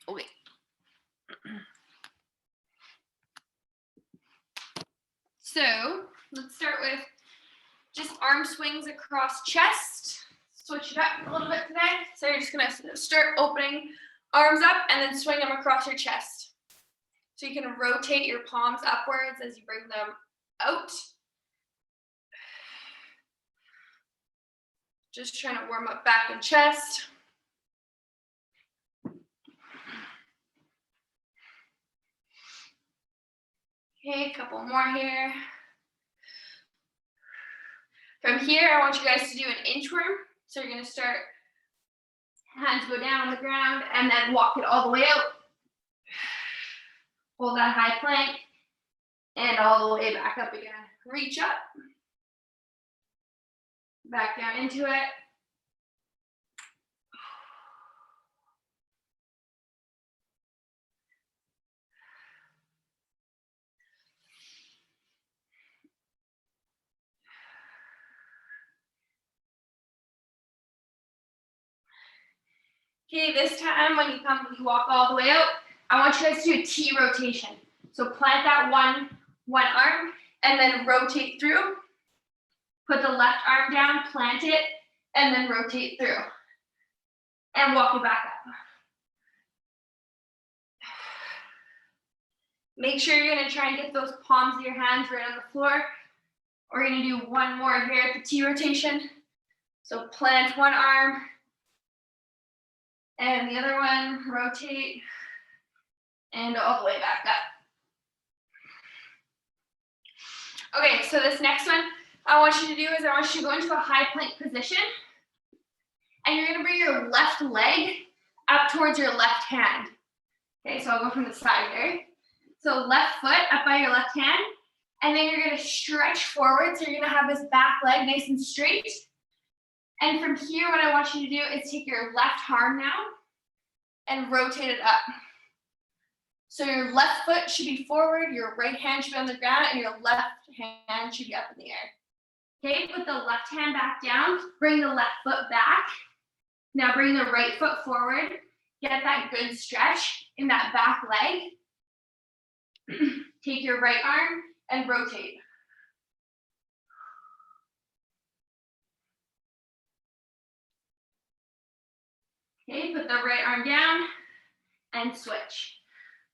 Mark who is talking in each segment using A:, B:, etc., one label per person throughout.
A: Okay. So let's start with just arm swings across chest. Switch it up a little bit today. So you're just gonna start opening arms up and then swing them across your chest. So you can rotate your palms upwards as you bring them out. Just trying to warm up back and chest. Okay, a couple more here. From here, I want you guys to do an inchworm. So you're gonna start, hands go down on the ground and then walk it all the way out. Hold that high plank and all the way back up again. Reach up. Back down into it. Okay, this time when you walk all the way out, I want you guys to do a T rotation. So plant that one arm and then rotate through. Put the left arm down, plant it, and then rotate through. And walk it back up. Make sure you're gonna try and get those palms of your hands right on the floor. We're gonna do one more here at the T rotation. So plant one arm, and the other one, rotate, and all the way back up. Okay, so this next one I want you to do is I want you to go into a high plank position, and you're gonna bring your left leg up towards your left hand. Okay, so I'll go from the side there. So left foot up by your left hand, and then you're gonna stretch forward, so you're gonna have this back leg nice and straight. And from here, what I want you to do is take your left arm now and rotate it up. So your left foot should be forward, your right hand should be on the ground, and your left hand should be up in the air. Okay, put the left hand back down, bring the left foot back. Now bring the right foot forward, get that good stretch in that back leg. Take your right arm and rotate. Okay, put the right arm down and switch.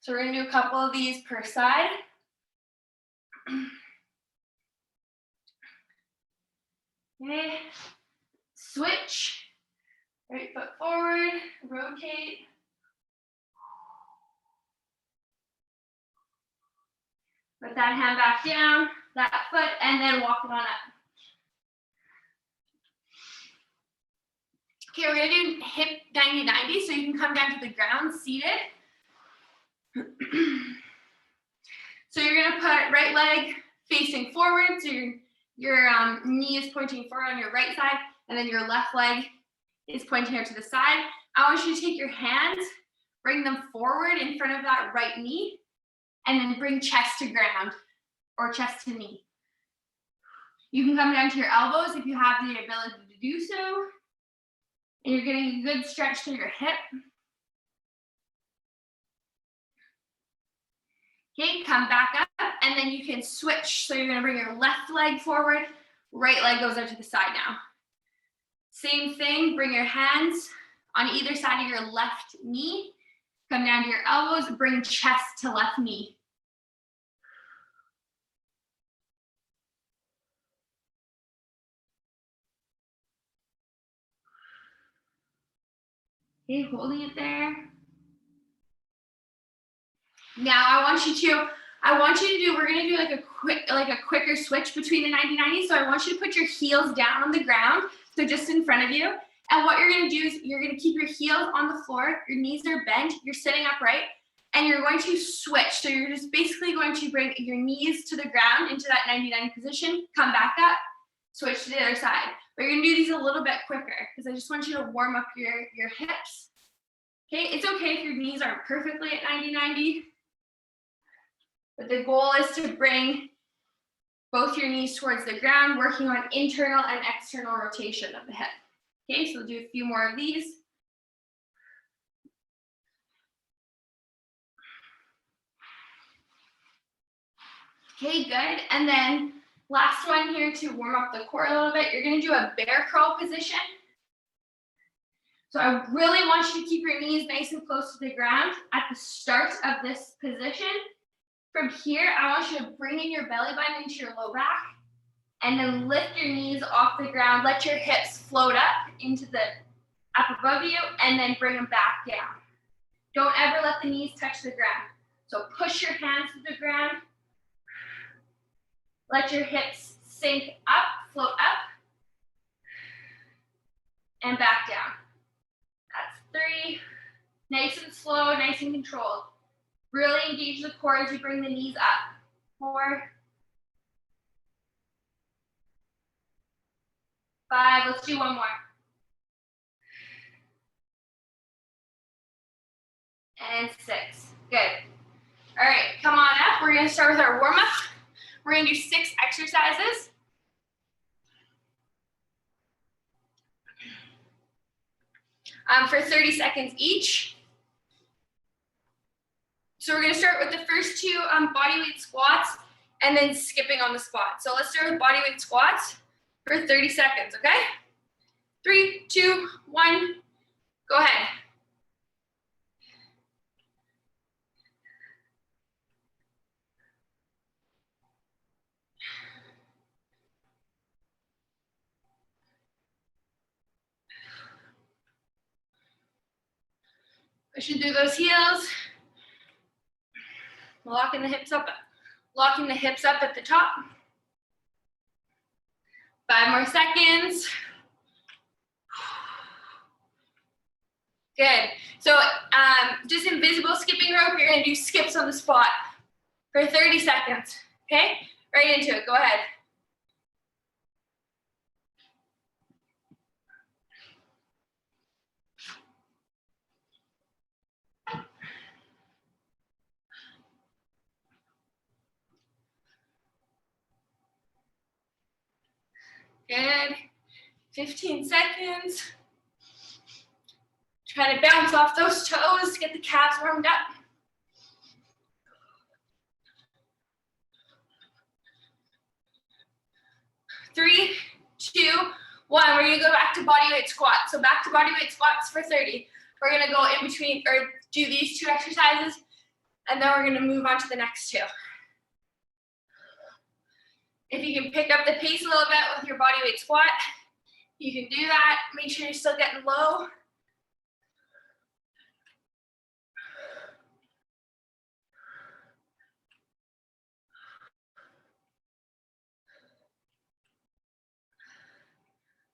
A: So we're gonna do a couple of these per side. Okay, switch, right foot forward, rotate. Put that hand back down, that foot, and then walk it on up. Okay, we're gonna do hip 90-90, so you can come down to the ground seated. So you're gonna put right leg facing forward, so your knee is pointing forward on your right side, and then your left leg is pointing out to the side. I want you to take your hands, bring them forward in front of that right knee, and then bring chest to ground, or chest to knee. You can come down to your elbows if you have the ability to do so. And you're getting a good stretch through your hip. Okay, come back up, and then you can switch. So you're gonna bring your left leg forward, right leg goes out to the side now. Same thing, bring your hands on either side of your left knee, come down to your elbows, bring chest to left knee. Okay, holding it there. Now I want you to do, we're gonna do like a quicker switch between the 90-90. So I want you to put your heels down on the ground, so just in front of you. And what you're gonna do is you're gonna keep your heels on the floor, your knees are bent, you're sitting upright, and you're going to switch. So you're just basically going to bring your knees to the ground into that 90-90 position, come back up, switch to the other side. But you're gonna do these a little bit quicker because I just want you to warm up your hips. Okay, it's okay if your knees aren't perfectly at 90-90, but the goal is to bring both your knees towards the ground, working on internal and external rotation of the hip. Okay, so we'll do a few more of these. Okay, good. And then last one here to warm up the core a little bit. You're gonna do a bear crawl position. So I really want you to keep your knees nice and close to the ground at the start of this position. From here, I want you to bring in your belly button into your low back and then lift your knees off the ground. Let your hips float up into the up above you and then bring them back down. Don't ever let the knees touch the ground. So push your hands to the ground. Let your hips sink up, float up, and back down. That's 3. Nice and slow, nice and controlled. Really engage the core as you bring the knees up. 4, 5, let's do one more. And 6, good. All right, come on up. We're gonna start with our warm up. We're gonna do 6 exercises. For 30 seconds each. So we're gonna start with the first 2 bodyweight squats and then skipping on the spot. So let's start with bodyweight squats for 30 seconds, okay? 3, 2, 1, go ahead. Pushing through those heels. Locking the hips up at the top. 5 more seconds. Good. So just invisible skipping rope, you're gonna do skips on the spot for 30 seconds, okay? Right into it, go ahead. Good. 15 seconds. Try to bounce off those toes, get the calves warmed up. Three, 2, 1. We're gonna go back to bodyweight squat. So back to bodyweight squats for 30. We're gonna go in between or do these 2 exercises, and then we're gonna move on to the next 2. If you can pick up the pace a little bit with your bodyweight squat, you can do that. Make sure you're still getting low.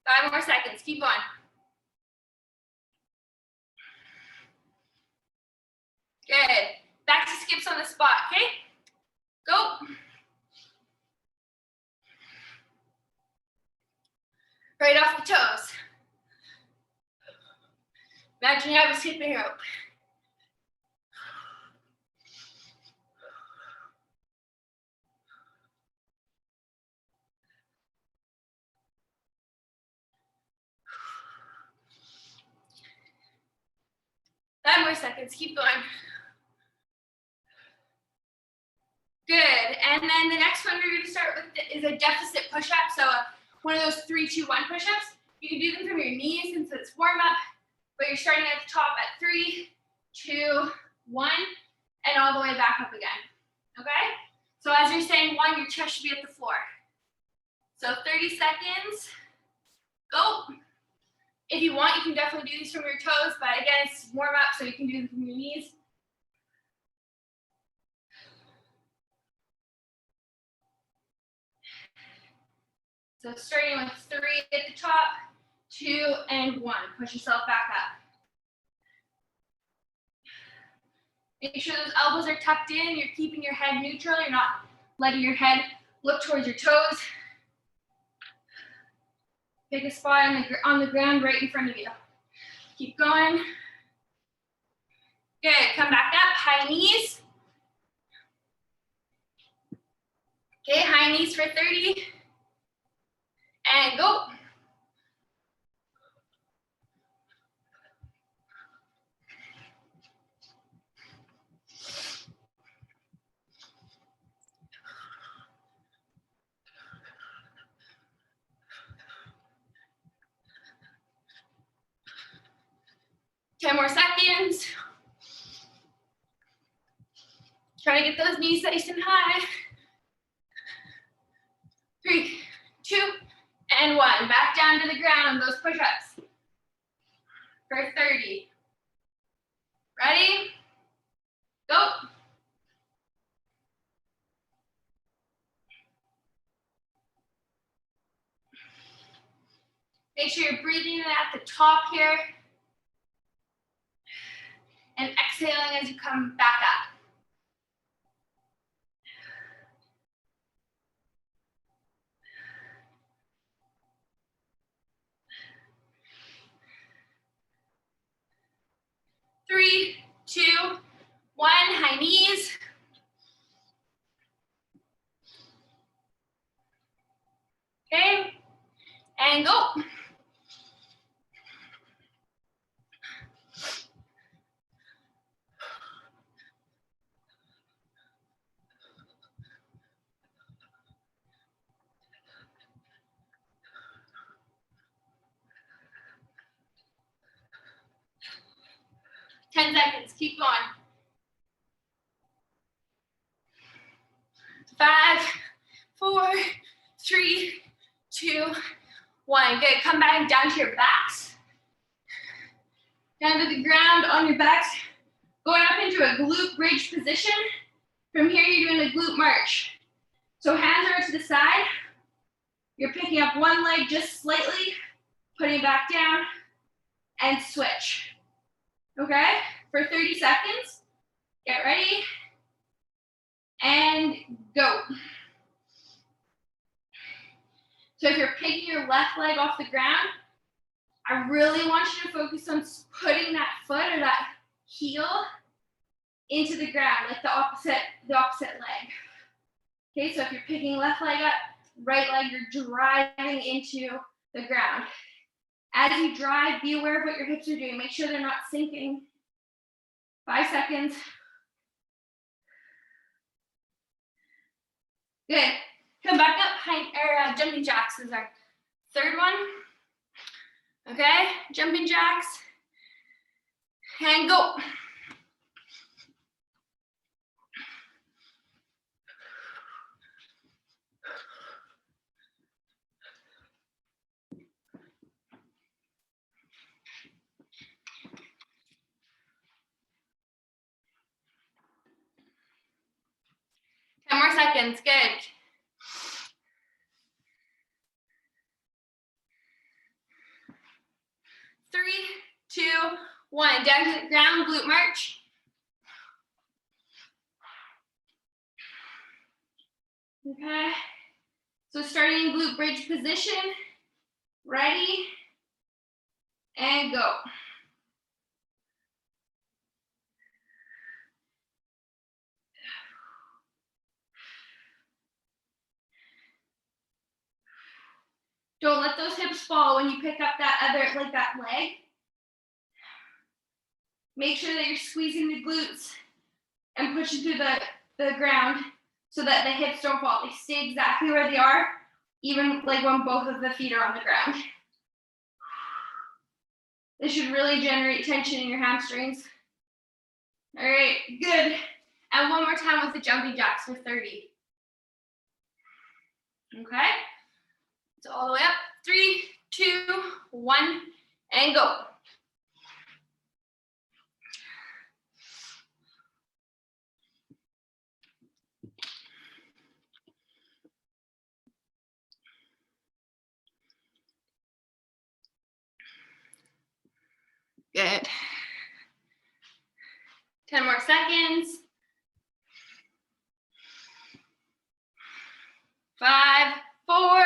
A: Five more seconds, keep going. Good. Back to skips on the spot, okay? Go. Right off the toes. Imagine you have a skipping rope. Five more seconds, keep going. Good, and then the next one we're gonna start with is a deficit push-up. So one of those 3, 2, 1 push-ups. You can do them from your knees since it's warm up, but you're starting at the top at 3, 2, 1, and all the way back up again, okay? So as you're saying 1, your chest should be at the floor. So 30 seconds, go. If you want, you can definitely do these from your toes, but again, it's warm up, so you can do them from your knees. So starting with 3 at the top, 2 and 1. Push yourself back up. Make sure those elbows are tucked in. You're keeping your head neutral. You're not letting your head look towards your toes. Pick a spot on the ground right in front of you. Keep going. Good. Come back up. High knees. Okay, high knees for 30. And go. 10 more seconds. Try to get those knees nice and high. 3, 2, and 1. Back down to the ground, those push-ups. For 30. Ready? Go. Make sure you're breathing in at the top here. And exhaling as you come back up. Three, 2, 1, high knees. Okay, and go. Ten seconds, keep going. 5, 4, 3, 2, 1. Good, come back down to your backs. Down to the ground on your backs. Going up into a glute bridge position. From here, you're doing a glute march. So hands are to the side. You're picking up one leg just slightly, putting it back down, and switch. Okay, for 30 seconds. Get ready. And go. So if you're picking your left leg off the ground, I really want you to focus on putting that foot or that heel into the ground, like the opposite leg. Okay, so if you're picking left leg up, right leg, you're driving into the ground. As you drive, be aware of what your hips are doing. Make sure they're not sinking. 5 seconds. Good. Come back up. Jumping jacks is our third one. Okay, jumping jacks. And go. More seconds, good. 3, 2, 1. Down to the ground, glute march. Okay. So starting in glute bridge position. Ready? And go. Don't let those hips fall when you pick up that leg. Make sure that you're squeezing the glutes and pushing through the ground so that the hips don't fall. They stay exactly where they are, even like when both of the feet are on the ground. This should really generate tension in your hamstrings. All right, good. And one more time with the jumping jacks for 30. Okay. So all the way up, 3, 2, 1, and go. Good. 10 more seconds. 5, 4,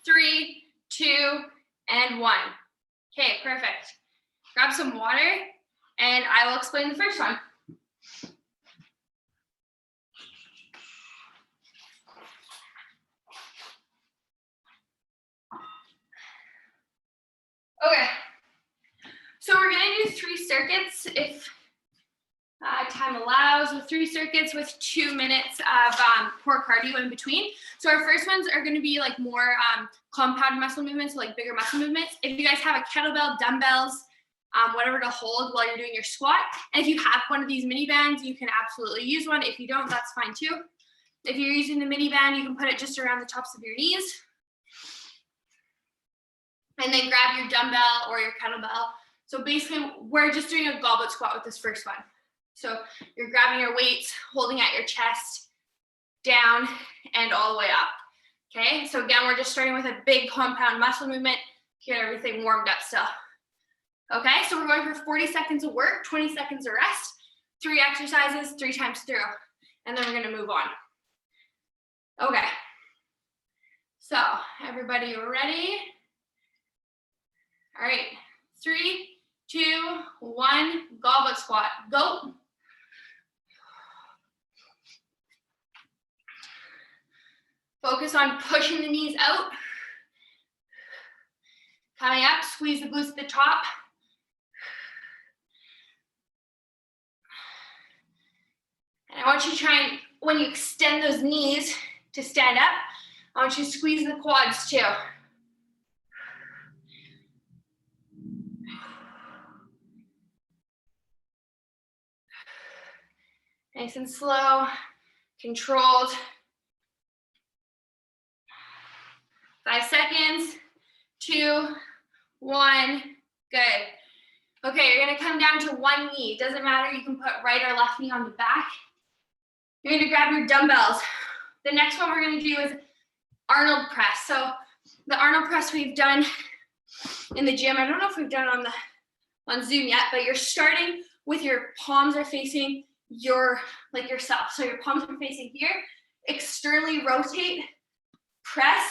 A: 3, 2, and 1. Okay, perfect. Grab some water, and I will explain the first one. Okay, so we're gonna do 3 circuits if time allows, with 3 circuits with 2 minutes of core cardio in between. So our first ones are gonna be like more compound muscle movements, so like bigger muscle movements. If you guys have a kettlebell, dumbbells, whatever to hold while you're doing your squat. And if you have one of these mini bands, you can absolutely use one. If you don't, that's fine too. If you're using the mini band, you can put it just around the tops of your knees. And then grab your dumbbell or your kettlebell. So basically, we're just doing a goblet squat with this first one. So you're grabbing your weights, holding at your chest, down, and all the way up. Okay, so again, we're just starting with a big compound muscle movement. Get everything warmed up still. Okay, so we're going for 40 seconds of work, 20 seconds of rest, 3 exercises, 3 times through, and then we're gonna move on. Okay, so everybody ready? All right, 3, 2, 1, goblet squat, go. Focus on pushing the knees out. Coming up, squeeze the glutes at the top. And I want you to try and, when you extend those knees to stand up, I want you to squeeze the quads too. Nice and slow, controlled. 5 seconds, 2, 1, good. Okay, you're gonna come down to one knee. Doesn't matter, you can put right or left knee on the back. You're gonna grab your dumbbells. The next one we're gonna do is Arnold Press. So the Arnold Press we've done in the gym. I don't know if we've done it on Zoom yet, but you're starting with your palms are facing yourself. So your palms are facing here. Externally rotate, press,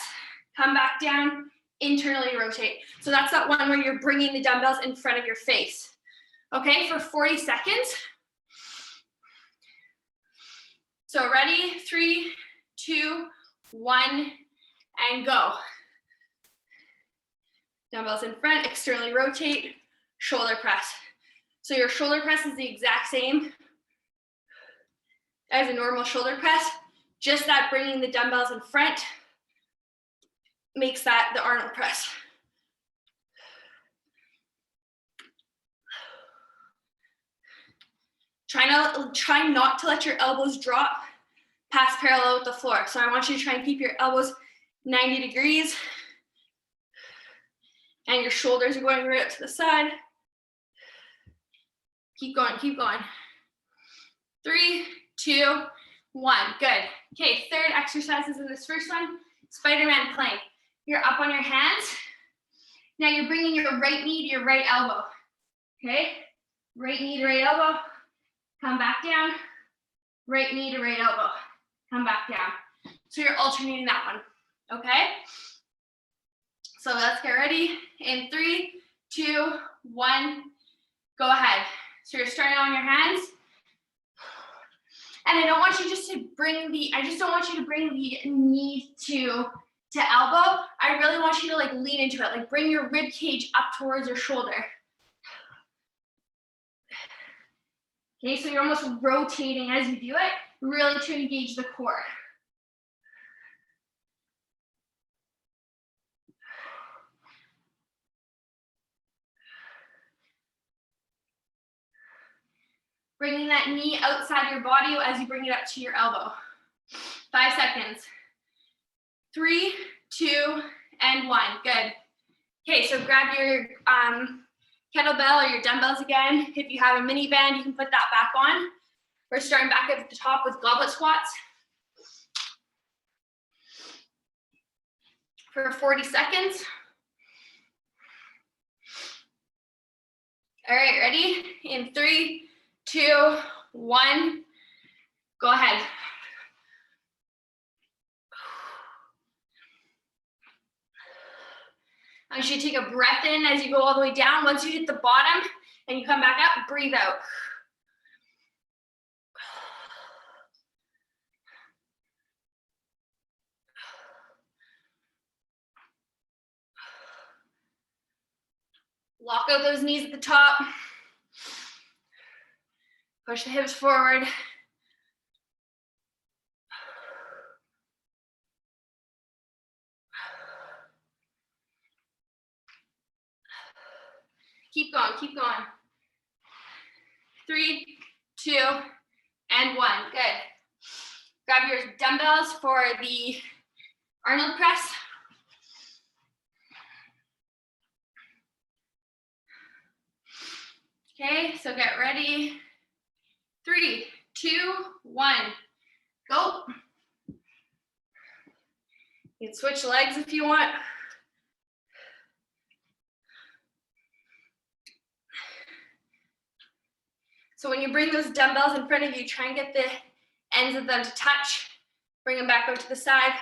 A: come back down, internally rotate. So that's that one where you're bringing the dumbbells in front of your face. Okay, for 40 seconds. So ready, 3, 2, 1, and go. Dumbbells in front, externally rotate, shoulder press. So your shoulder press is the exact same as a normal shoulder press, just that bringing the dumbbells in front makes that the Arnold press. Try not to let your elbows drop past parallel with the floor. So I want you to try and keep your elbows 90 degrees and your shoulders are going right up to the side. Keep going, keep going. 3, 2, 1, good. Okay, third exercise is in this first one, Spiderman Plank. You're up on your hands. Now you're bringing your right knee to your right elbow. Okay, right knee to right elbow, come back down, right knee to right elbow, come back down. So you're alternating that one, okay? So let's get ready. In 3, 2, 1, go ahead. So you're starting on your hands. And I don't want you just to bring the, I just don't want you to bring the knee to elbow. I really want you to like lean into it, like bring your rib cage up towards your shoulder. Okay, so you're almost rotating as you do it, really to engage the core. Bringing that knee outside your body as you bring it up to your elbow. 5 seconds. 3, 2, and 1. Good. Okay, so grab your kettlebell or your dumbbells again. If you have a mini band, you can put that back on. We're starting back at the top with goblet squats for 40 seconds. All right, ready? In 3, 2, 1, go ahead. I want you to take a breath in as you go all the way down. Once you hit the bottom and you come back up, breathe out. Lock out those knees at the top. Push the hips forward. Keep going, keep going. 3, 2, and 1. Good. Grab your dumbbells for the Arnold Press. Okay, so get ready. 3, 2, 1, go. You can switch legs if you want. So when you bring those dumbbells in front of you, try and get the ends of them to touch. Bring them back out to the side.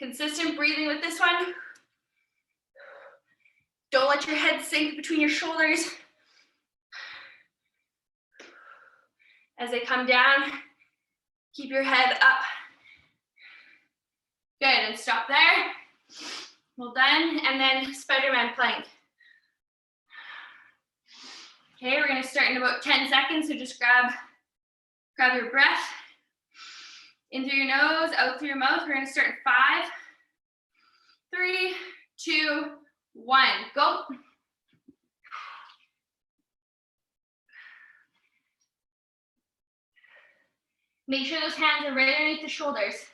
A: Consistent breathing with this one. Don't let your head sink between your shoulders. As they come down, keep your head up. Good, and stop there. Well done, and then Spiderman Plank. Okay, we're gonna start in about 10 seconds, so just grab your breath. In through your nose, out through your mouth. We're gonna start in 5, 3, 2, 1, go. Make sure those hands are right underneath the shoulders.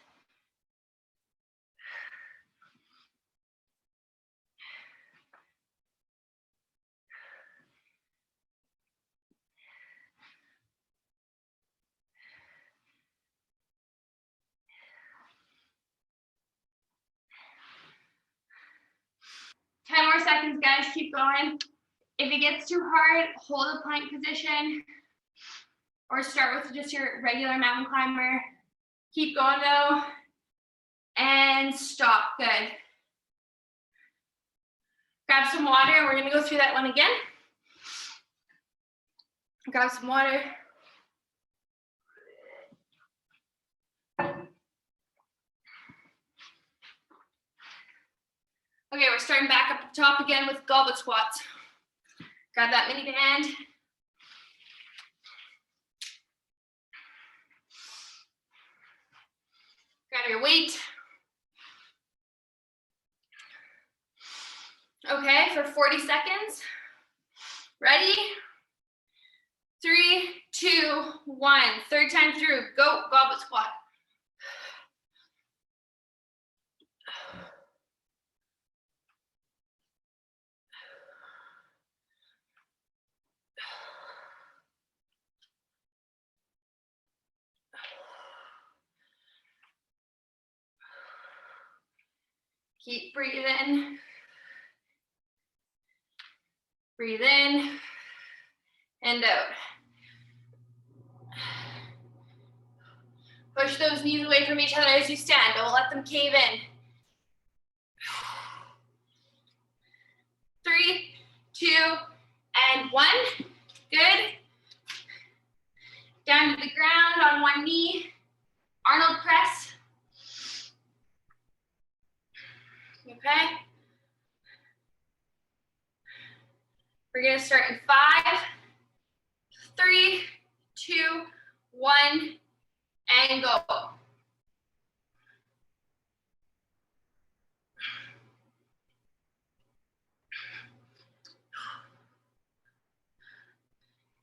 A: Ten more seconds, guys, keep going. If it gets too hard, hold the plank position or start with just your regular mountain climber. Keep going though, and stop, good. Grab some water, and we're gonna go through that one again. Grab some water. Okay, we're starting back up at the top again with Goblet Squats. Grab that mini band. Grab your weight. Okay, for 40 seconds. Ready? 3, 2, 1. Third time through, go, Goblet Squat. Keep breathing. Breathe in and out. Push those knees away from each other as you stand. Don't let them cave in. 3, 2, and 1. Good. Down to the ground on one knee. Arnold Press. Okay. We're gonna start in 5, 3, 2, 1, and go.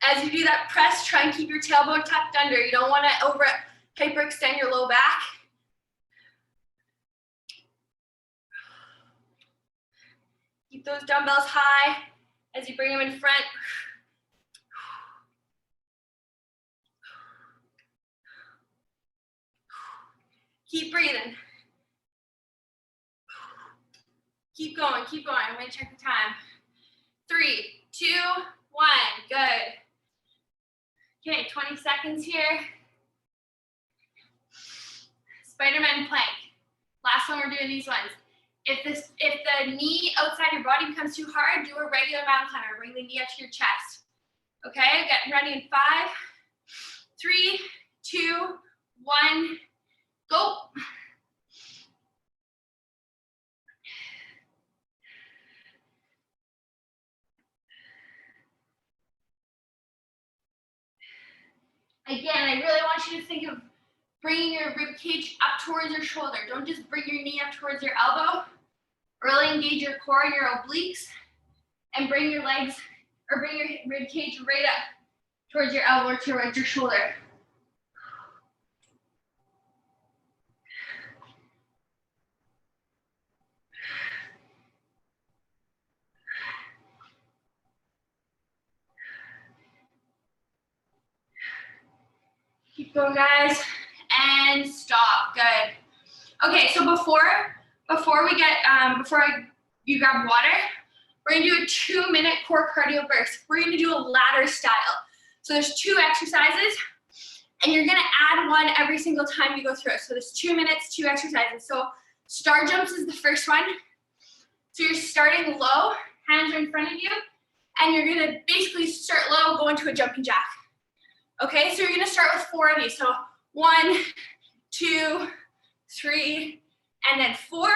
A: As you do that press, try and keep your tailbone tucked under. You don't want to hyperextend your low back. Keep those dumbbells high as you bring them in front. Keep breathing. Keep going, keep going. I'm gonna check the time. 3, 2, 1, good. Okay, 20 seconds here. Spiderman Plank. Last one, we're doing these ones. If the knee outside your body becomes too hard, do a regular mountain climber. Bring the knee up to your chest. Okay, get ready in 5, 3, 2, 1, go. Again, I really want you to think of bringing your rib cage up towards your shoulder. Don't just bring your knee up towards your elbow. Really engage your core and your obliques, and bring your legs, or bring your rib cage right up towards your elbow or towards your shoulder. Keep going, guys, and stop. Good. Okay, so before you grab water, we're gonna do a 2-minute core cardio burst. We're gonna do a ladder style. So there's 2 exercises, and you're gonna add one every single time you go through it. So there's 2 minutes, 2 exercises. So star jumps is the first one. So you're starting low, hands are in front of you, and you're gonna basically start low, go into a jumping jack. Okay, so you're gonna start with 4 of these. So 1, 2, 3, and then 4.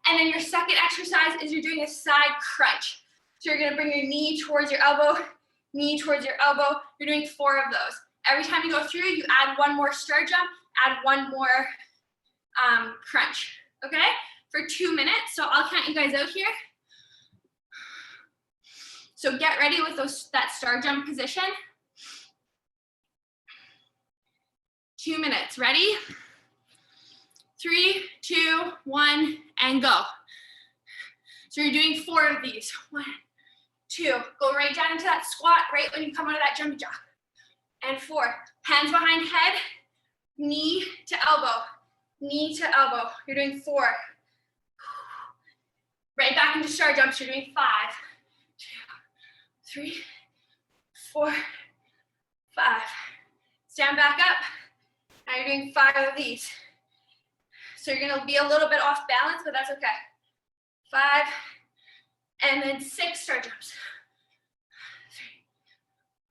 A: And then your second exercise is you're doing a side crunch. So you're gonna bring your knee towards your elbow, knee towards your elbow. You're doing 4 of those. Every time you go through, you add 1 more star jump, add 1 more crunch, okay? For 2 minutes, so I'll count you guys out here. So get ready with that star jump position. 2 minutes, ready? 3, 2, 1, and go. So you're doing 4 of these. 1, 2, go right down into that squat right when you come out of that jumping jack. And 4, hands behind head, knee to elbow, knee to elbow. You're doing 4. Right back into star jumps, you're doing 5, 2, 3, 4, 5. Stand back up. Now you're doing 5 of these. So you're gonna be a little bit off balance, but that's okay. 5, and then 6 star jumps. 3,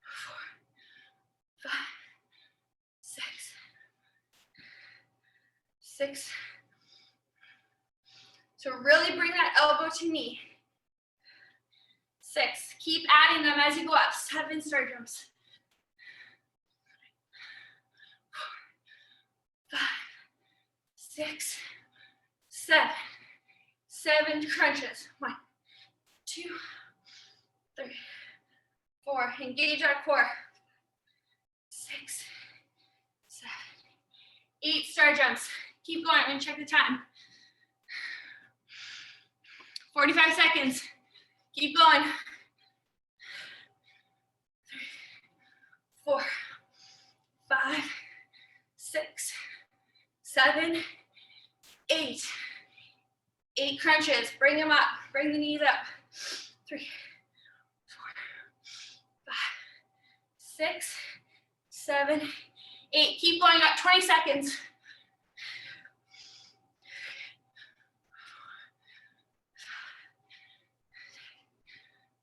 A: 4, 5, 6, 6. So really bring that elbow to knee. 6, keep adding them as you go up. 7 star jumps. 4, 5, 6, 7. 7 crunches. 1, 2, 3, 4. Engage our core. 6, 7, 8 star jumps. Keep going. I'm gonna check the time. 45 seconds. Keep going. 3, 4, 5, 6, 7, 8. 8 crunches. Bring them up. Bring the knees up. 3, 4, 5, 6, 7, 8. Keep going up. 20 seconds.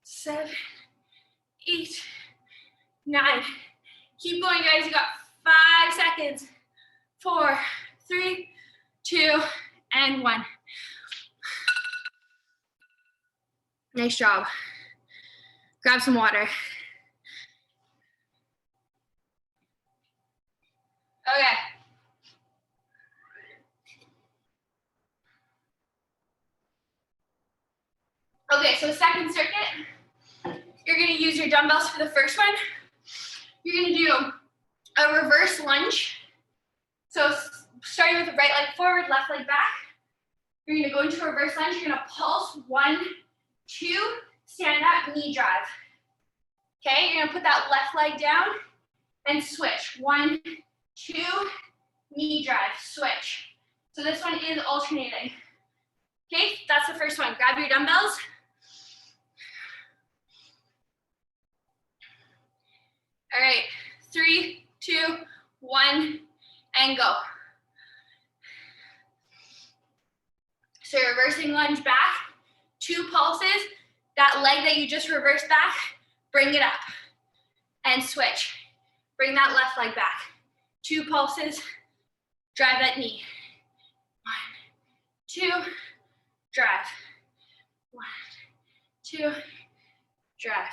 A: 7, 8, 9. Keep going, guys. You got 5 seconds. 4, 3, 2, and 1. Nice job. Grab some water. Okay. Okay, so second circuit, you're gonna use your dumbbells for the first one. You're gonna do a reverse lunge. So starting with the right leg forward, left leg back. You're gonna go into a reverse lunge. You're gonna pulse 1, 2, stand up, knee drive. Okay, you're gonna put that left leg down and switch. 1, 2, knee drive, switch. So this one is alternating. Okay, that's the first one. Grab your dumbbells. All right, 3, 2, 1, and go. So you're reversing lunge back, 2 pulses. That leg that you just reversed back, bring it up and switch. Bring that left leg back. 2 pulses, drive that knee. 1, 2, drive. 1, 2, drive.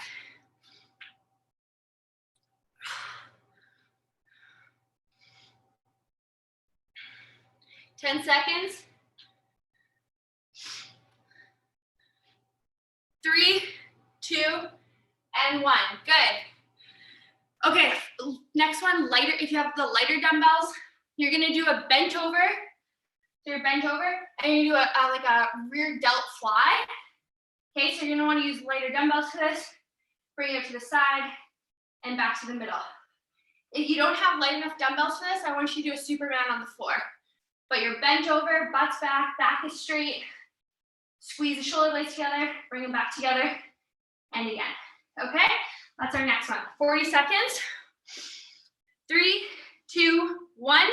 A: 10 seconds. 3, 2, and 1. Good. Okay, next one, lighter. If you have the lighter dumbbells, you're gonna do a bent over. So you're bent over, and you do like a rear delt fly. Okay, so you're gonna wanna use lighter dumbbells for this. Bring it up to the side and back to the middle. If you don't have light enough dumbbells for this, I want you to do a Superman on the floor. But you're bent over, butt's back, back is straight. Squeeze the shoulder blades together, bring them back together, and again. Okay, that's our next one. 40 seconds. 3, 2, 1,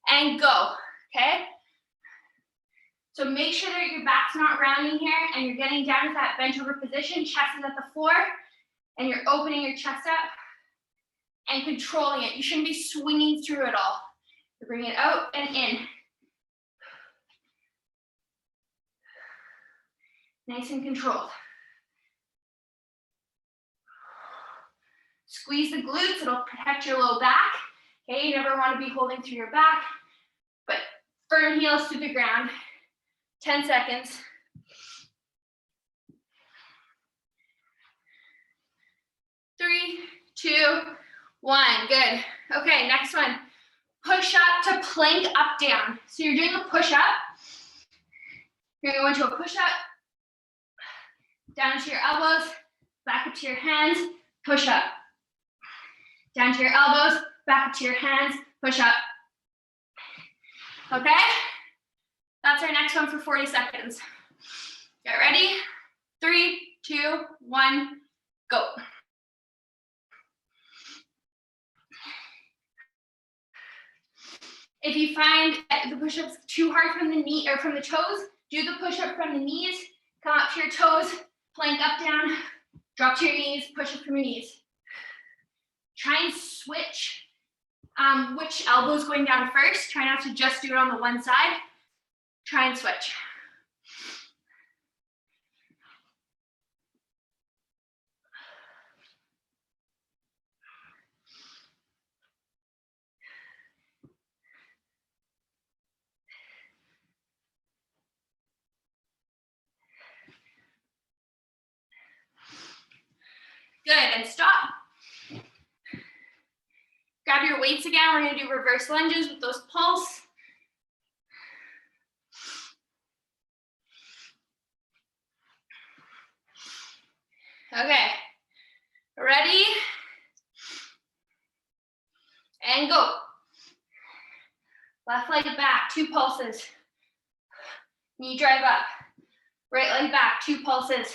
A: and go. Okay? So make sure that your back's not rounding here and you're getting down to that bent over position, chest is at the floor, and you're opening your chest up and controlling it. You shouldn't be swinging through it all. You're bringing it out and in. Nice and controlled. Squeeze the glutes, it'll protect your low back. Okay, you never want to be holding through your back, but firm heels to the ground. 10 seconds. 3, 2, 1. Good. Okay, next one. Push up to plank up down. So you're doing a push up. You're going to go into a push up. Down to your elbows, back up to your hands, push up. Down to your elbows, back up to your hands, push up. Okay? That's our next one for 40 seconds. Get ready? 3, 2, 1, go. If you find the push-ups too hard from the knee or from the toes, do the push-up from the knees, come up to your toes, plank up, down, drop to your knees, push up from your knees. Try and switch which elbow is going down first. Try not to just do it on the one side. Try and switch. Good, and stop. Grab your weights again. We're gonna do reverse lunges with those pulse. Okay, ready? And go. Left leg back, 2 pulses. Knee drive up. Right leg back, 2 pulses.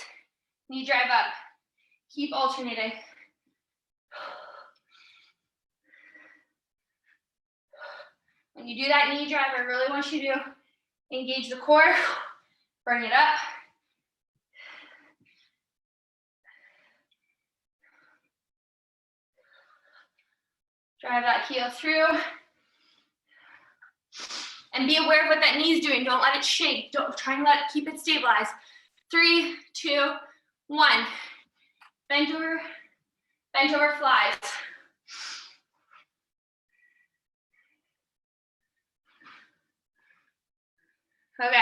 A: Knee drive up. Keep alternating. When you do that knee drive, I really want you to engage the core, bring it up. Drive that heel through. And be aware of what that knee is doing. Don't let it shake. Don't try and keep it stabilized. 3, 2, 1. Bent over flies. Okay.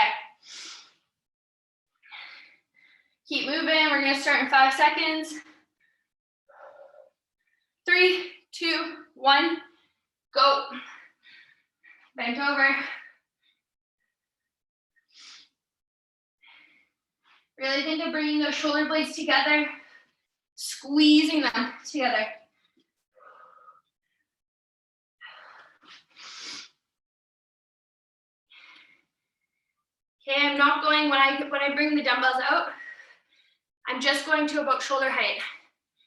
A: Keep moving. We're going to start in 5 seconds. 3, 2, 1, go. Bent over. Really think of bringing those shoulder blades together, squeezing them together. Okay, I'm not going, when I bring the dumbbells out, I'm just going to about shoulder height,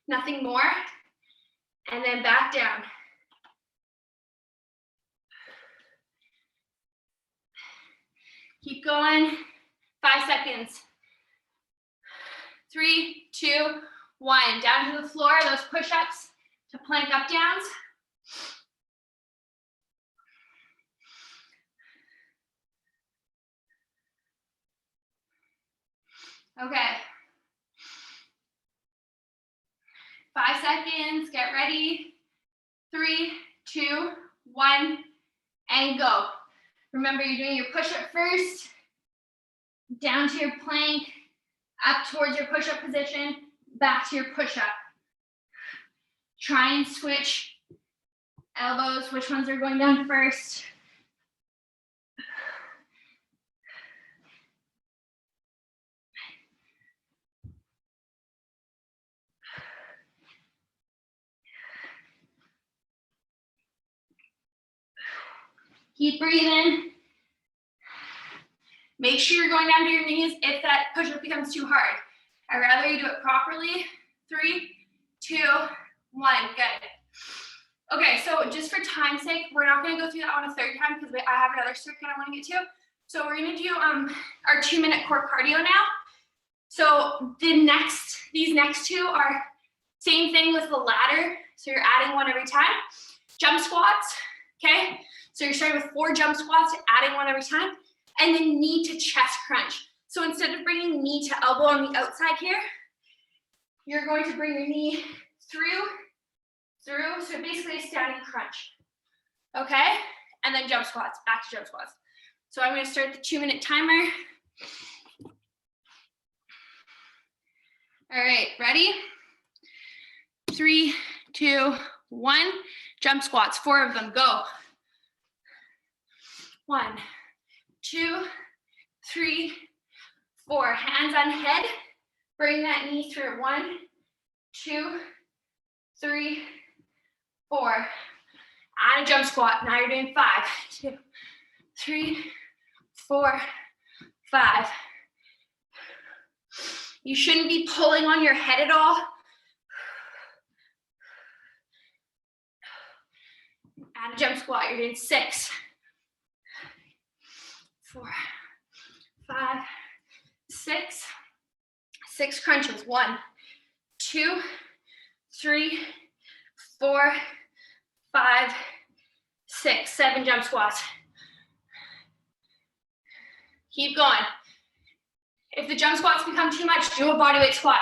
A: nothing more, and then back down. Keep going, 5 seconds. 3, 2, 1, down to the floor, those push-ups to plank up downs. Okay. 5 seconds, get ready. 3, 2, 1, and go. Remember, you're doing your push-up first, down to your plank, up towards your push-up position, back to your push-up. Try and switch elbows, which ones are going down first. Keep breathing. Make sure you're going down to your knees if that push-up becomes too hard. I'd rather you do it properly. 3, 2, 1, good. Okay, so just for time's sake, we're not gonna go through that one a third time because I have another circuit I wanna get to. So we're gonna do our 2-minute core cardio now. So these next two are same thing with the ladder. So you're adding one every time. Jump squats, okay? So you're starting with 4 jump squats, adding one every time, and then knee to chest crunch. So instead of bringing knee to elbow on the outside here, you're going to bring your knee through, so basically a standing crunch, okay? And then jump squats, back to jump squats. So I'm gonna start the 2-minute timer. All right, ready? 3, 2, 1. Jump squats, 4 of them, go. 1, 2, 3, 4. Hands on head. Bring that knee through. 1, 2, 3, 4. Add a jump squat. Now you're doing 5, 2, 3, 4, 5. You shouldn't be pulling on your head at all. Add a jump squat. You're doing 6, 4, 5, 6. 6 crunches. 1, 2, 3, 4, 5, 6. 7 jump squats. Keep going. If the jump squats become too much, do a bodyweight squat.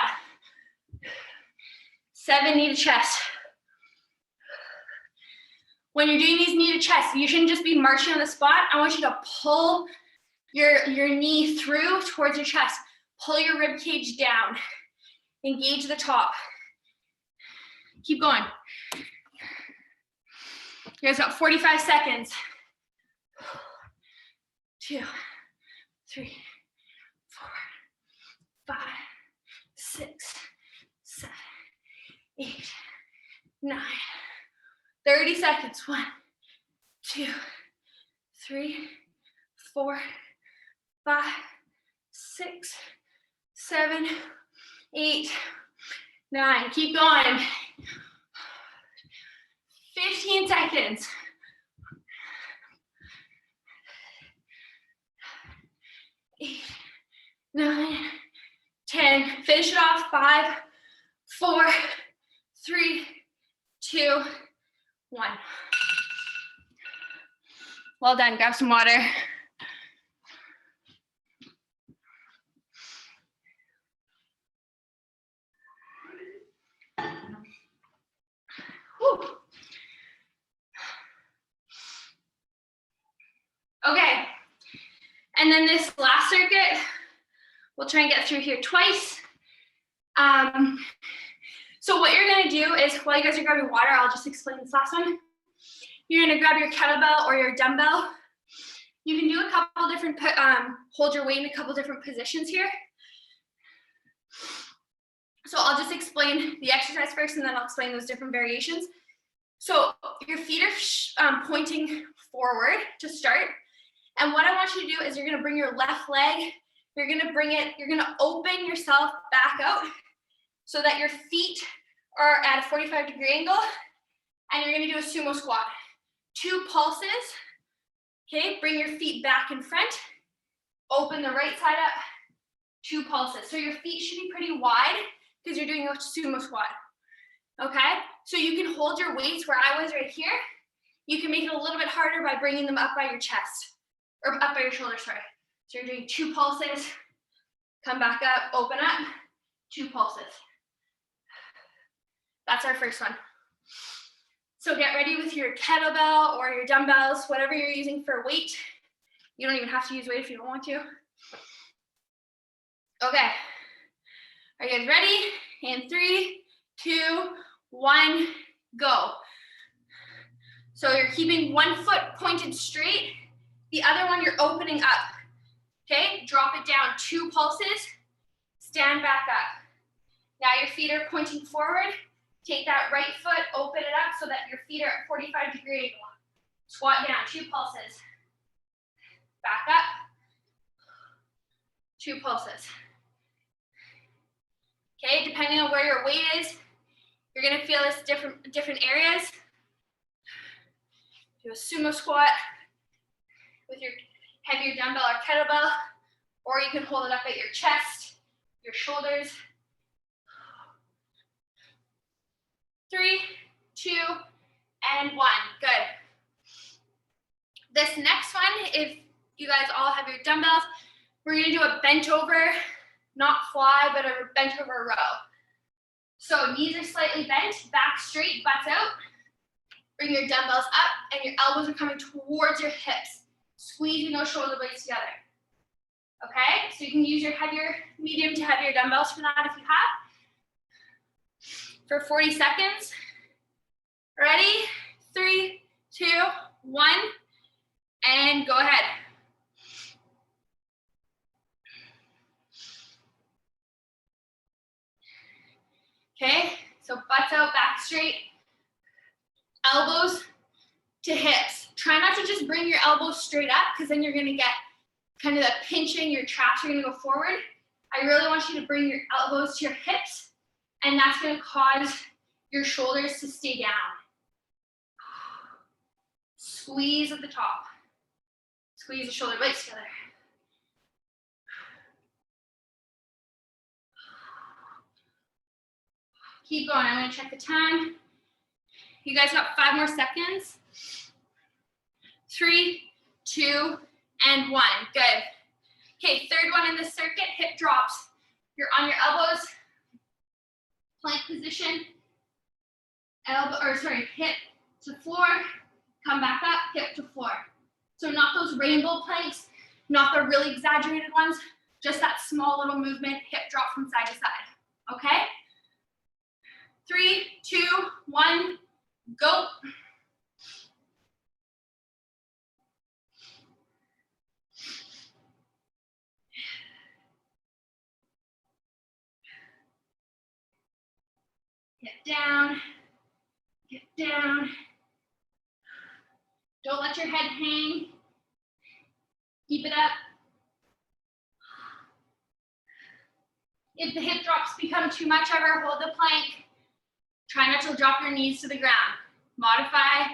A: 7 knee to chest. When you're doing these knee to chest, you shouldn't just be marching on the spot. I want you to pull your knee through towards your chest. Pull your rib cage down. Engage the top. Keep going. You guys got 45 seconds. 2, 3, 4, 5, 6, 7, 8, 9. 30 seconds. 1, 2, 3, 4, 5, 6, 7, 8, 9. Keep going. 15 seconds. 8, 9, 10. Finish it off. 5, 4, 3, 2, 1. Well done. Grab some water. Whew. Okay. And then this last circuit, we'll try and get through here twice. So what you're gonna do is, while you guys are grabbing water, I'll just explain this last one. You're gonna grab your kettlebell or your dumbbell. You can do a couple different, hold your weight in a couple different positions here. So I'll just explain the exercise first, and then I'll explain those different variations. So your feet are pointing forward to start. And what I want you to do is you're gonna bring your left leg, you're gonna open yourself back out so that your feet are at a 45-degree angle, and you're gonna do a sumo squat. 2 pulses, okay? Bring your feet back in front, open the right side up, 2 pulses. So your feet should be pretty wide because you're doing a sumo squat, okay? So you can hold your weights where I was right here. You can make it a little bit harder by bringing them up by your chest, or up by your shoulders, sorry. So you're doing 2 pulses, come back up, open up, 2 pulses. That's our first one. So get ready with your kettlebell or your dumbbells, whatever you're using for weight. You don't even have to use weight if you don't want to. Okay. Are you guys ready? In 3, 2, 1, go. So you're keeping one foot pointed straight, the other one you're opening up. Okay, drop it down, 2 pulses, stand back up. Now your feet are pointing forward. Take that right foot, open it up so that your feet are at 45-degree angle. Squat down, 2 pulses. Back up, 2 pulses. Okay, depending on where your weight is, you're gonna feel this different areas. Do a sumo squat with your heavier dumbbell or kettlebell, or you can hold it up at your chest, your shoulders. 3, 2, and 1, good. This next one, if you guys all have your dumbbells, we're gonna do a bent over, not fly, but a bent over row. So knees are slightly bent, back straight, butts out. Bring your dumbbells up and your elbows are coming towards your hips. Squeezing those shoulder blades together. Okay, so you can use your medium to heavier dumbbells for that if you have. For 40 seconds. Ready? 3, 2, 1, and go ahead. Okay, so butts out, back straight, elbows to hips. Try not to just bring your elbows straight up because then you're gonna get kind of that pinching, your traps are gonna go forward. I really want you to bring your elbows to your hips and that's gonna cause your shoulders to stay down. Squeeze at the top. Squeeze the shoulder blades together. Keep going, I'm gonna check the time. You guys got 5 more seconds. 3, 2, and 1, good. Okay, third one in the circuit, hip drops. You're on your elbows, plank position, hip to floor, come back up, hip to floor. So not those rainbow planks, not the really exaggerated ones, just that small little movement, hip drop from side to side, okay? 3, 2, 1, go. Get down, get down. Don't let your head hang. Keep it up. If the hip drops become too much ever, hold the plank. Try not to drop your knees to the ground. Modify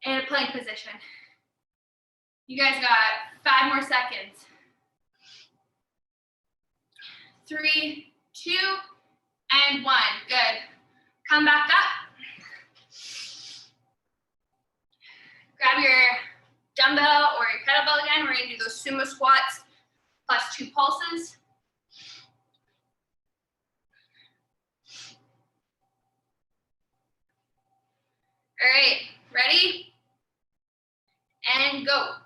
A: in a plank position. You guys got 5 more seconds. 3, 2, and 1, good. Come back up. Grab your dumbbell or your kettlebell again. We're gonna do those sumo squats plus 2 pulses. All right, ready? And go.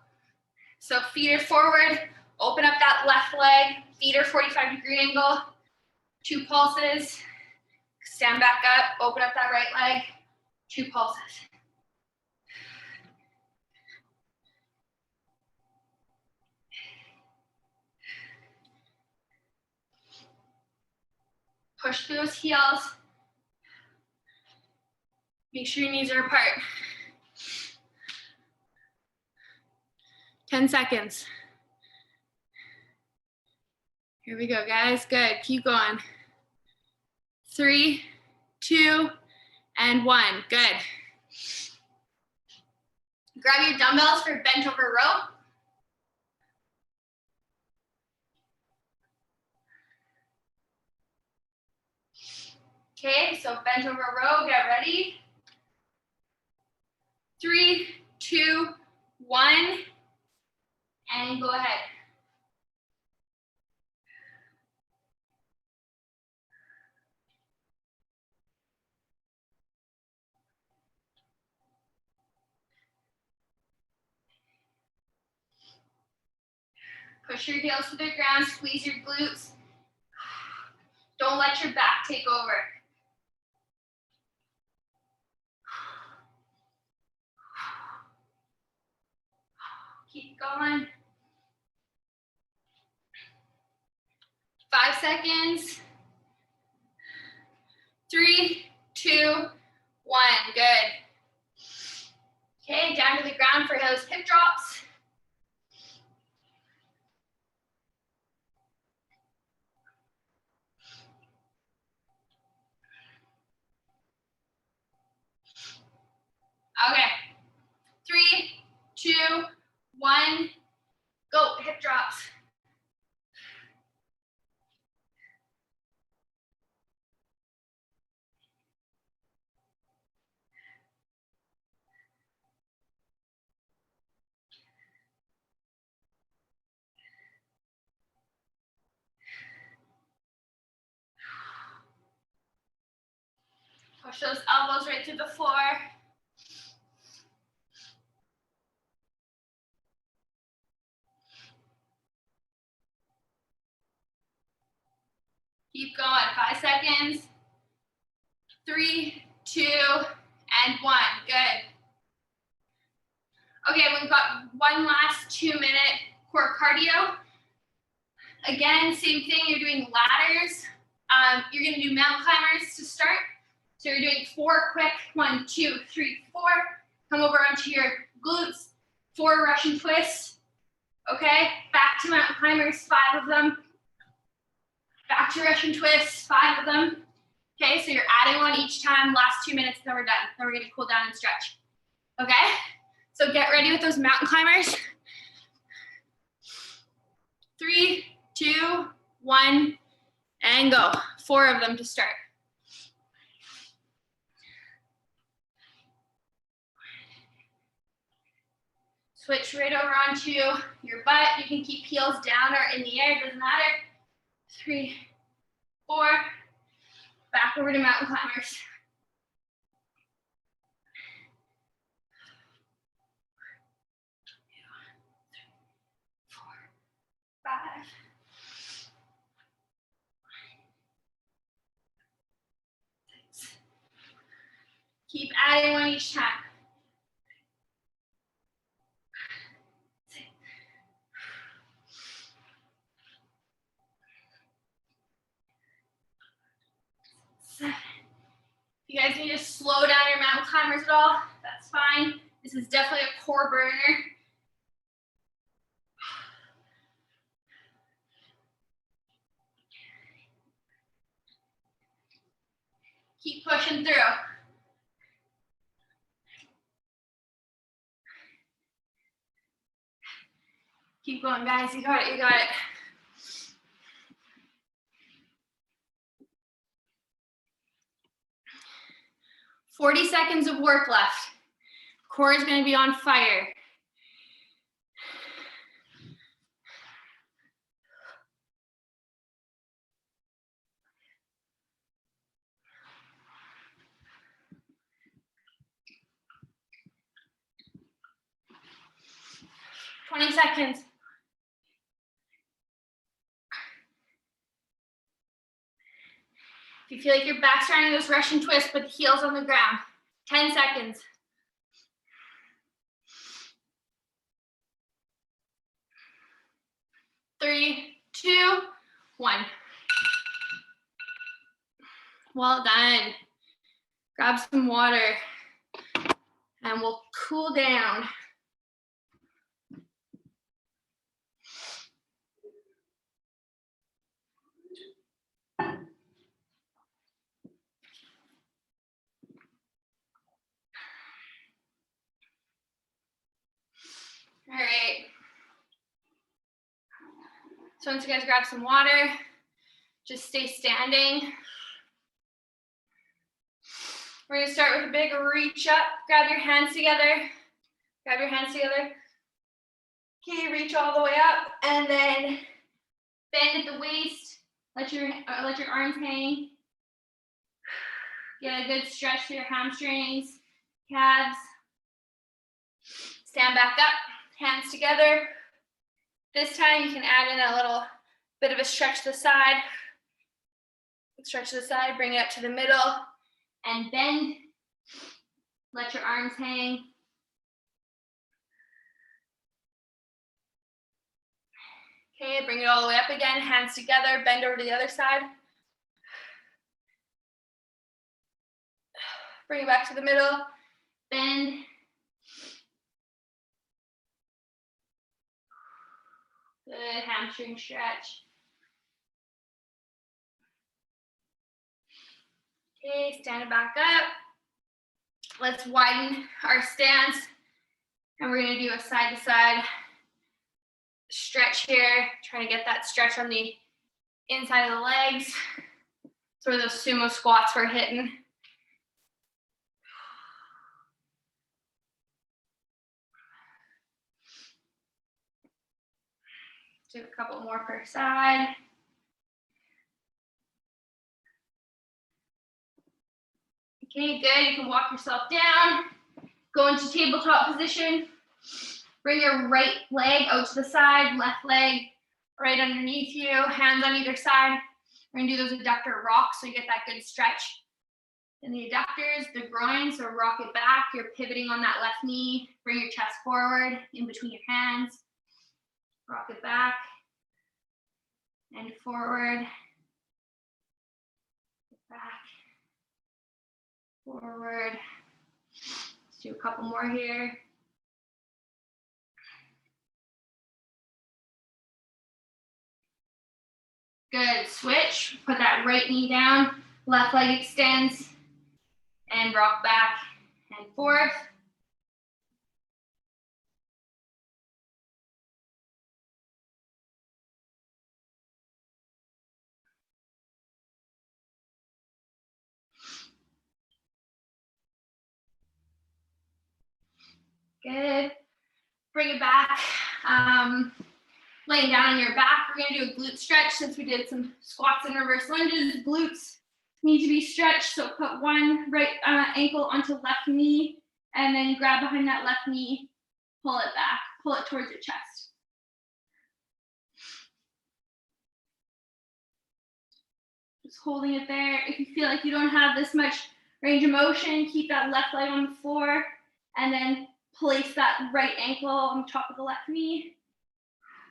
A: So feet are forward, open up that left leg, feet are 45-degree angle, 2 pulses, stand back up, open up that right leg, 2 pulses. Push through those heels. Make sure your knees are apart. 10 seconds. Here we go, guys. Good. Keep going. 3, 2, and 1. Good. Grab your dumbbells for bent over row. Okay, so bent over row, get ready. 3, 2, 1, and go ahead. Push your heels to the ground, squeeze your glutes. Don't let your back take over. Keep going. 5 seconds. 3, 2, 1. Good. Okay, down to the ground for those hip drops. Okay. 3, 2, 1. Go. Hip drops. Push those elbows right to the floor. Keep going. 5 seconds. 3, 2, and 1. Good. Okay, we've got one last 2-minute core cardio. Again, same thing, you're doing ladders. You're gonna do mountain climbers to start. So you're doing 4 quick, 1, 2, 3, 4. Come over onto your glutes, 4 Russian twists. Okay, back to mountain climbers, 5 of them. Back to Russian twists, 5 of them. Okay, so you're adding one each time, last 2 minutes, then we're done. Then we're gonna cool down and stretch. Okay, so get ready with those mountain climbers. 3, 2, 1, and go. 4 of them to start. Switch right over onto your butt. You can keep heels down or in the air, doesn't matter. 3, 4, back over to mountain climbers. 4, 5. Keep adding one each time. 7. If you guys need to slow down your mountain climbers at all, that's fine. This is definitely a core burner. Keep pushing through. Keep going, guys. You got it. You got it. 40 seconds of work left. Core is going to be on fire. Twenty seconds. If you feel like your back's trying those Russian twists, put the heels on the ground. 10 seconds. 3, 2, 1. Well done. Grab some water and we'll cool down. All right. So once you guys grab some water, just stay standing. We're gonna start with a big reach up. Grab your hands together. Grab your hands together. Okay, reach all the way up and then bend at the waist. Let your arms hang. Get a good stretch to your hamstrings, calves. Stand back up, hands together. This time you can add in a little bit of a stretch to the side. Stretch to the side, bring it up to the middle, and bend. Let your arms hang. Okay, bring it all the way up again, hands together, bend over to the other side. Bring it back to the middle, bend. Good, hamstring stretch. Okay, stand it back up. Let's widen our stance, and we're gonna do a side to side stretch here. Trying to get that stretch on the inside of the legs. Sort of those sumo squats we're hitting. Do a couple more per side. Okay, good. You can walk yourself down. Go into tabletop position. Bring your right leg out to the side, left leg right underneath you, hands on either side. We're gonna do those adductor rocks so you get that good stretch. In the adductors, the groin, so rock it back. You're pivoting on that left knee. Bring your chest forward in between your hands. Rock it back and forward. Back, forward. Let's do a couple more here. Good, switch, put that right knee down, left leg extends, and rock back and forth. Good, bring it back. Laying down on your back, we're gonna do a glute stretch since we did some squats and reverse lunges. Glutes need to be stretched, so put one right ankle onto left knee, and then grab behind that left knee, pull it back, pull it towards your chest. Just holding it there. If you feel like you don't have this much range of motion, keep that left leg on the floor, and then place that right ankle on top of the left knee,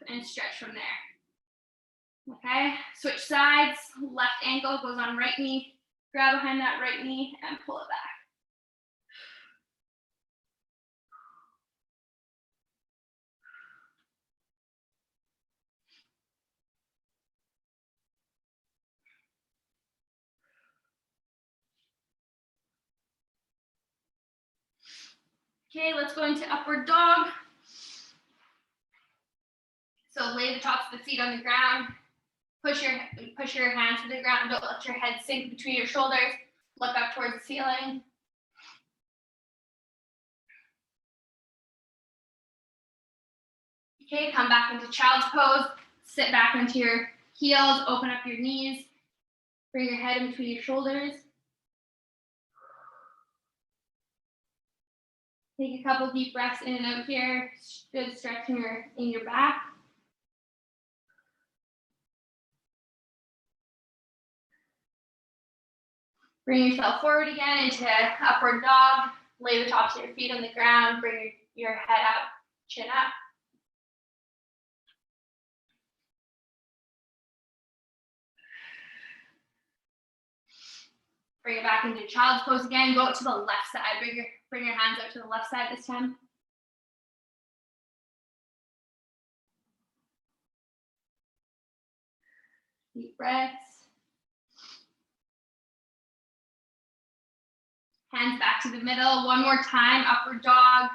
A: and stretch from there. Okay, switch sides, left ankle goes on right knee, grab behind that right knee and pull it back. Okay, let's go into upward dog. So lay the tops of the feet on the ground. Push your hands to the ground. Don't let your head sink between your shoulders. Look up towards the ceiling. Okay, come back into child's pose. Sit back into your heels. Open up your knees. Bring your head in between your shoulders. Take a couple deep breaths in and out here. Good stretch in your back. Bring yourself forward again into upward dog. Lay the tops of your feet on the ground. Bring your head up, chin up. Bring it back into child's pose again. Go out to the left side. Bring your hands out to the left side this time. Deep breaths. Hands back to the middle. One more time, upward dog.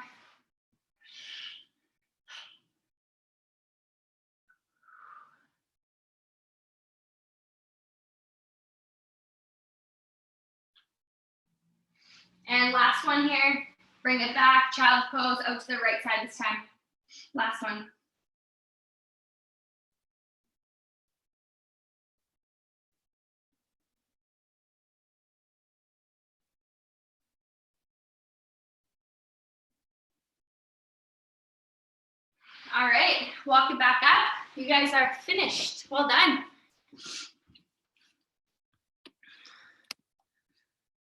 A: And last one here. Bring it back, child's pose, out to the right side this time. Last one. All right, walk it back up. You guys are finished. Well done.